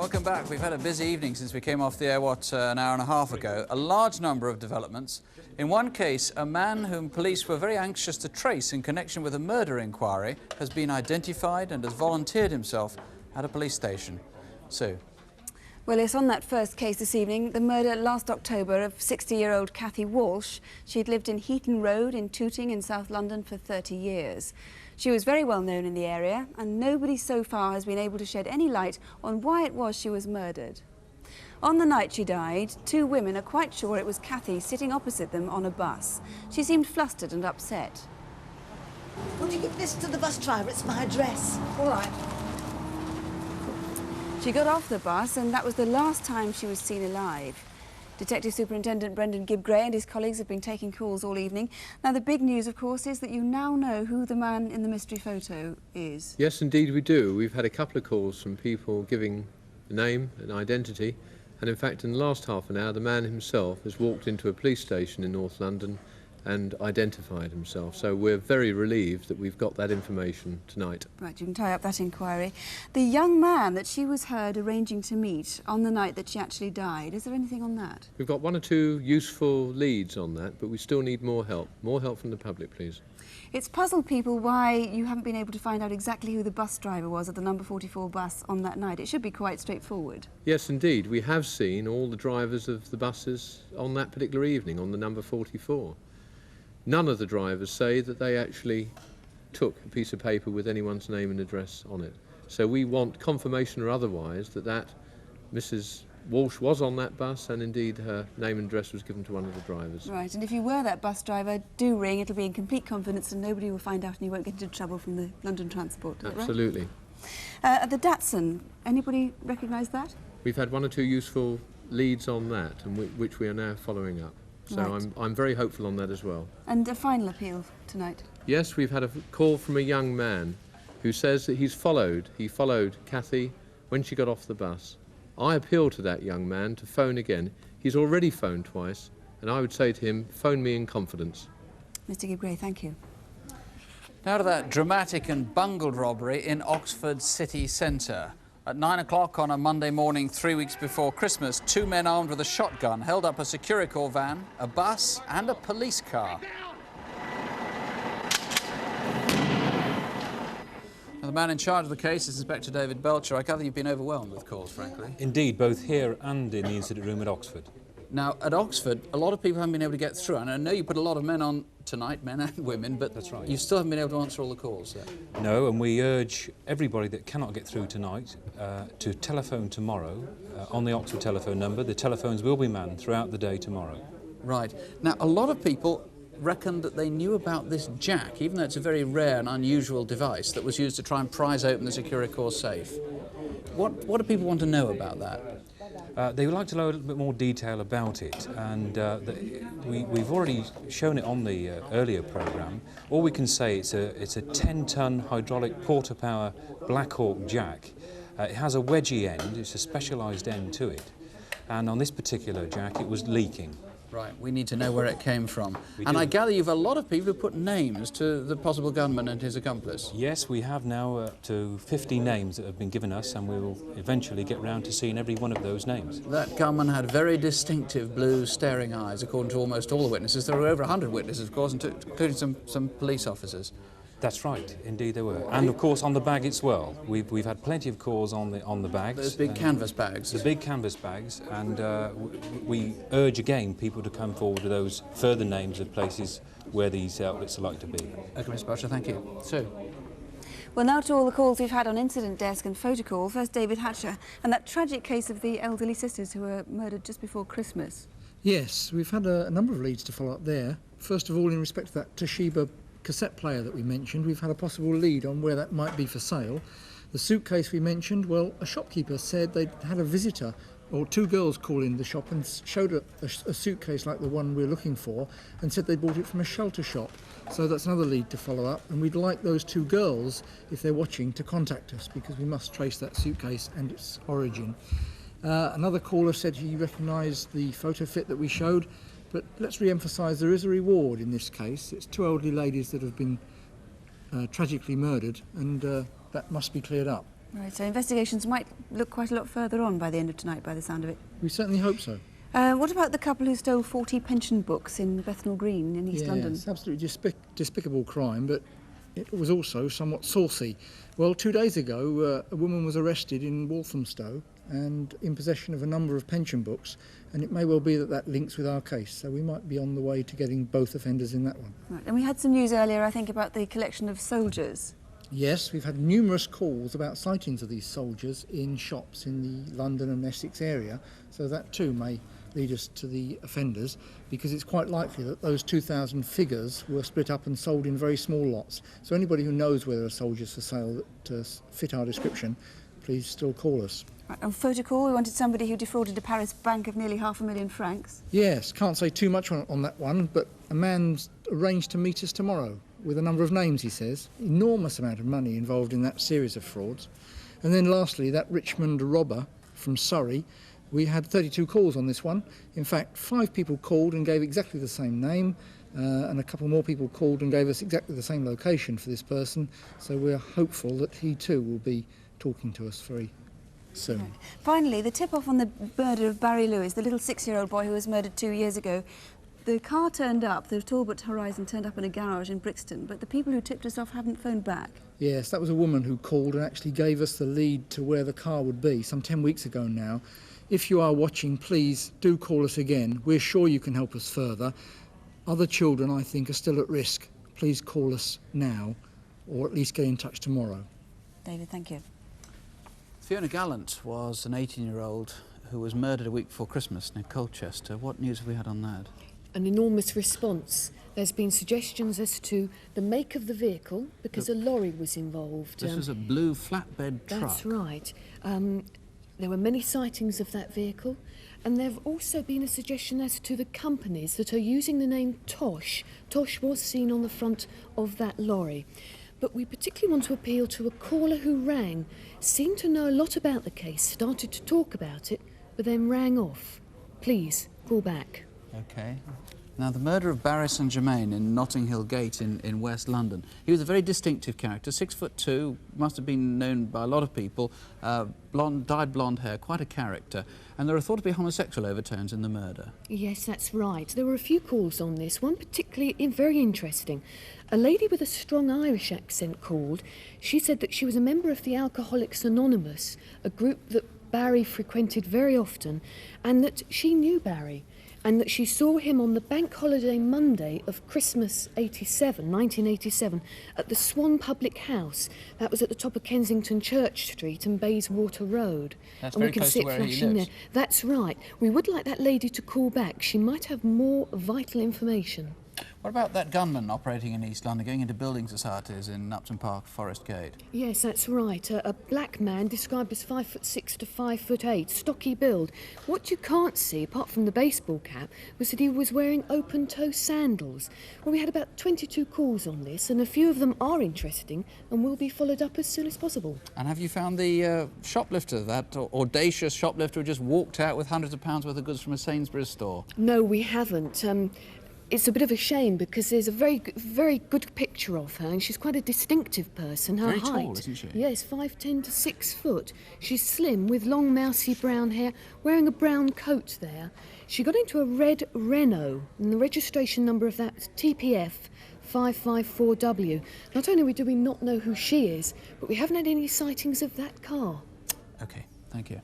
Welcome back. We've had a busy evening since we came off the air, an hour and a half ago. A large number of developments. In one case, a man whom police were very anxious to trace in connection with a murder inquiry has been identified and has volunteered himself at a police station. Sue. Well, it's on that first case this evening, the murder last October of 60-year-old Cathy Walsh. She'd lived in Heaton Road in Tooting in South London for 30 years. She was very well known in the area, and nobody so far has been able to shed any light on why it was she was murdered. On the night she died, two women are quite sure it was Cathy sitting opposite them on a bus. She seemed flustered and upset. Would you give this to the bus driver? It's my address. All right. She got off the bus, and that was the last time she was seen alive. Detective Superintendent Brendan Gibb-Gray and his colleagues have been taking calls all evening. Now, the big news, of course, is that you now know who the man in the mystery photo is. Yes, indeed we do. We've had a couple of calls from people giving a name and identity, and in fact, in the last half an hour, the man himself has walked into a police station in North London and identified himself. So we're very relieved that we've got that information tonight. Right, you can tie up that inquiry. The young man that she was heard arranging to meet on the night that she actually died, is there anything on that? We've got one or two useful leads on that, but we still need more help. More help from the public, please. It's puzzled people why you haven't been able to find out exactly who the bus driver was at the number 44 bus on that night. It should be quite straightforward. Yes, indeed. We have seen all the drivers of the buses on that particular evening on the number 44. None of the drivers say that they actually took a piece of paper with anyone's name and address on it. So we want confirmation or otherwise that Mrs. Walsh was on that bus, and indeed her name and address was given to one of the drivers. Right, and if you were that bus driver, do ring. It'll be in complete confidence and nobody will find out and you won't get into trouble from the London Transport. Absolutely. Right? At the Datsun, anybody recognise that? We've had one or two useful leads on that, and which we are now following up. So right. I'm very hopeful on that as well. And a final appeal tonight? Yes, we've had a call from a young man who says that he followed Cathy when she got off the bus. I appeal to that young man to phone again. He's already phoned twice, and I would say to him, phone me in confidence. Mr. Gibb-Gray, thank you. Now to that dramatic and bungled robbery in Oxford city centre. At 9 o'clock on a Monday morning 3 weeks before Christmas, two men armed with a shotgun held up a Securicor van, a bus and a police car. Now, the man in charge of the case is Inspector David Belcher. I gather you've been overwhelmed with calls, frankly. Indeed, both here and in the incident room at Oxford. Now, at Oxford, a lot of people haven't been able to get through, and I know you put a lot of men on tonight, men and women, but that's right. You still haven't been able to answer all the calls. No, and we urge everybody that cannot get through tonight to telephone tomorrow on the Oxford telephone number. The telephones will be manned throughout the day tomorrow. Right. Now, a lot of people reckoned that they knew about this jack, even though it's a very rare and unusual device that was used to try and prise open the Securicor safe. What do people want to know about that? They would like to know a little bit more detail about it, and we've already shown it on the earlier programme. All we can say it's a 10-ton hydraulic porter-power Blackhawk jack. It has a wedgie end, it's a specialised end to it, and on this particular jack it was leaking. Right, we need to know where it came from. And I gather you've a lot of people who put names to the possible gunman and his accomplice. Yes, we have now up to 50 names that have been given us, and we will eventually get round to seeing every one of those names. That gunman had very distinctive blue staring eyes, according to almost all the witnesses. There were over 100 witnesses, of course, including some police officers. That's right, indeed there were. And of course on the bag as well. We've had plenty of calls on the bags. Those big canvas bags. The big canvas bags, and we urge again people to come forward with those further names of places where these outlets are likely to be. OK, Mr. Belcher, thank you. Sue. Well, now to all the calls we've had on incident desk and photocall. First, David Hatcher, and that tragic case of the elderly sisters who were murdered just before Christmas. Yes, we've had a number of leads to follow up there. First of all, in respect to that Toshiba cassette player that we mentioned, we've had a possible lead on where that might be for sale. The suitcase we mentioned, well, a shopkeeper said they'd had a visitor, or two girls call in the shop and showed a suitcase like the one we're looking for and said they bought it from a shelter shop. So that's another lead to follow up, and we'd like those two girls, if they're watching, to contact us because we must trace that suitcase and its origin. Another caller said he recognised the photo fit that we showed. But let's re-emphasise there is a reward in this case. It's two elderly ladies that have been tragically murdered, and that must be cleared up. Right, so investigations might look quite a lot further on by the end of tonight, by the sound of it. We certainly hope so. What about the couple who stole 40 pension books in Bethnal Green in East London? It's absolutely despicable crime, but it was also somewhat saucy. Well, 2 days ago, a woman was arrested in Walthamstow and in possession of a number of pension books, and it may well be that that links with our case, so we might be on the way to getting both offenders in that one. Right, and we had some news earlier, I think, about the collection of soldiers. Yes, we've had numerous calls about sightings of these soldiers in shops in the London and Essex area, so that too may lead us to the offenders, because it's quite likely that those 2,000 figures were split up and sold in very small lots. So anybody who knows where there are soldiers for sale that fit our description, please still call us. Right, on Photocall, we wanted somebody who defrauded a Paris bank of nearly £500,000 francs. Yes, can't say too much on that one, but a man's arranged to meet us tomorrow with a number of names, he says. Enormous amount of money involved in that series of frauds. And then lastly, that Richmond Robber from Surrey. We had 32 calls on this one. In fact, 5 people called and gave exactly the same name, and a couple more people called and gave us exactly the same location for this person. So we're hopeful that he too will be talking to us very soon. Right. Finally, the tip-off on the murder of Barry Lewis, the little 6-year-old boy who was murdered 2 years ago. The car turned up, the Talbot Horizon turned up in a garage in Brixton, but the people who tipped us off haven't phoned back. Yes, that was a woman who called and actually gave us the lead to where the car would be, some 10 weeks ago now. If you are watching, please do call us again. We're sure you can help us further. Other children, I think, are still at risk. Please call us now, or at least get in touch tomorrow. David, thank you. Fiona Gallant was an 18-year-old who was murdered a week before Christmas near Colchester. What news have we had on that? An enormous response. There's been suggestions as to the make of the vehicle, because a lorry was involved. This was a blue flatbed truck. That's right. There were many sightings of that vehicle, and there have also been a suggestion as to the companies that are using the name Tosh. Tosh was seen on the front of that lorry. But we particularly want to appeal to a caller who rang, seemed to know a lot about the case, started to talk about it, but then rang off. Please, call back. OK. Now, the murder of Barry St Germain in Notting Hill Gate in West London. He was a very distinctive character, 6'2", must have been known by a lot of people, dyed blonde hair, quite a character. And there are thought to be homosexual overtones in the murder. Yes, that's right. There were a few calls on this, one particularly very interesting. A lady with a strong Irish accent called. She said that she was a member of the Alcoholics Anonymous, a group that Barry frequented very often, and that she knew Barry, and that she saw him on the bank holiday Monday of Christmas 1987, at the Swan Public House. That was at the top of Kensington Church Street and Bayswater Road. That's and very we can close see to it where he flashing lives. there. That's right. We would like that lady to call back. She might have more vital information. What about that gunman operating in East London, going into building societies in Upton Park, Forest Gate? Yes, that's right. A black man described as 5'6" to 5'8", stocky build. What you can't see, apart from the baseball cap, was that he was wearing open-toe sandals. Well, we had about 22 calls on this, and a few of them are interesting and will be followed up as soon as possible. And have you found the shoplifter, that audacious shoplifter who just walked out with hundreds of pounds worth of goods from a Sainsbury's store? No, we haven't. It's a bit of a shame because there's a very good picture of her, and she's quite a distinctive person. Her Very height, tall, isn't she? Yes, 5'10" to 6 foot. She's slim with long, mousy brown hair, wearing a brown coat there. She got into a red Renault, and the registration number of that is TPF 554W. Not only do we not know who she is, but we haven't had any sightings of that car. OK, thank you.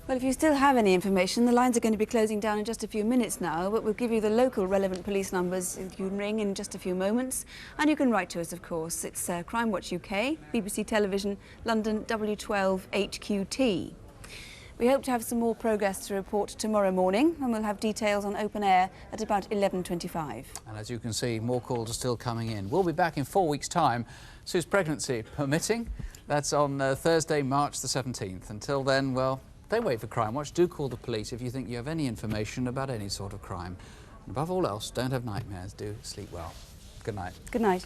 Well, if you still have any information, the lines are going to be closing down in just a few minutes now, but we'll give you the local relevant police numbers you can ring in just a few moments. And you can write to us, of course. It's Crimewatch UK, BBC Television, London W12 HQT. We hope to have some more progress to report tomorrow morning, and we'll have details on open air at about 11:25. And as you can see, more calls are still coming in. We'll be back in 4 weeks' time, Sue's pregnancy permitting. That's on Thursday, March the 17th. Until then, well, don't wait for Crimewatch. Do call the police if you think you have any information about any sort of crime. And above all else, don't have nightmares. Do sleep well. Good night. Good night.